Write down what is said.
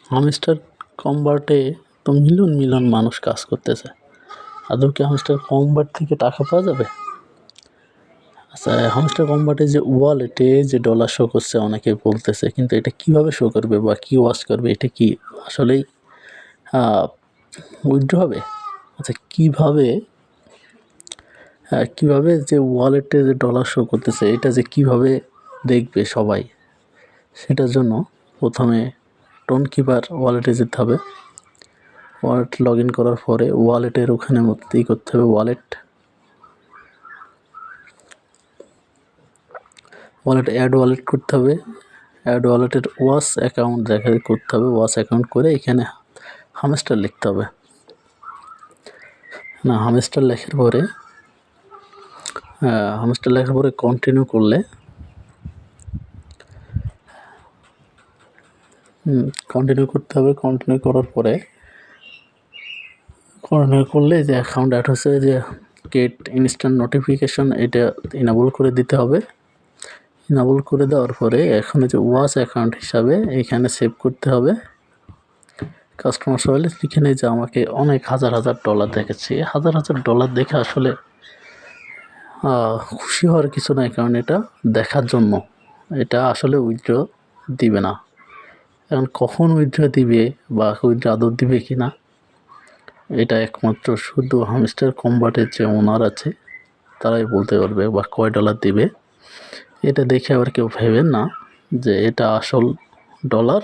Hamster কনভার্টে তো million million মানুষ কাজ করতেছে। আদৌ কি হামস্টার কনভার্ট থেকে টাকা পাওয়া যাবে? আচ্ছা, হামস্টার কনভার্টে যে ওয়ালেটে যে ডলার শো করছে অনেকে বলতেছে, কিন্তু এটা কিভাবে শো করবে বা কি ওয়াচ করবে? এটা কি আসলেই উইথড্র হবে? আচ্ছা, কিভাবে যে ওয়ালেটে যে ডলার শো করতেছে এটা যে কিভাবে দেখবে সবাই? সেটার জন্য প্রথমে টোনকিপার ওয়ালেটে যেতে হবে। ওয়ালেট লগ ইন করার পরে ওয়ালেটের ওখানে মধ্যেই করতে হবে ওয়ালেট অ্যাড ওয়ালেট করতে হবে। অ্যাড ওয়ালেটের ওয়াচ অ্যাকাউন্ট করতে হবে। ওয়াচ অ্যাকাউন্ট করে এখানে হামস্টার লিখতে হবে। হামস্টার লেখার পরে কন্টিনিউ করলে কন্টিনিউ করতে হবে। কন্টিনিউ করার পরে করলে যে অ্যাকাউন্ট অ্যাড হচ্ছে, যে গেট ইনস্ট্যান্ট নোটিফিকেশন এটা ইনেবল করে দিতে হবে। ইনেবল করে দেওয়ার পরে এখন যে ওয়াচ অ্যাকাউন্ট হিসাবে এখানে সেভ করতে হবে। কাস্টমার ওয়ালেট এখানে যে আমাকে অনেক হাজার হাজার ডলার দেখাচ্ছে, হাজার হাজার ডলার দেখে আসলে খুশি হওয়ার কিছু নাই, কারণ এটা দেখার জন্য। এটা আসলে উইথড্র দিবে না। এখন কখন উইথড্র দিবে বা উইথড্র আদৌ দিবে কি না, এটা একমাত্র শুধু হামস্টার কনভার্টের যে ওনার আছে তারাই বলতে পারবে, বা কয় ডলার দিবে। এটা দেখে আবার কেউ ভেবেন না যে এটা আসল ডলার।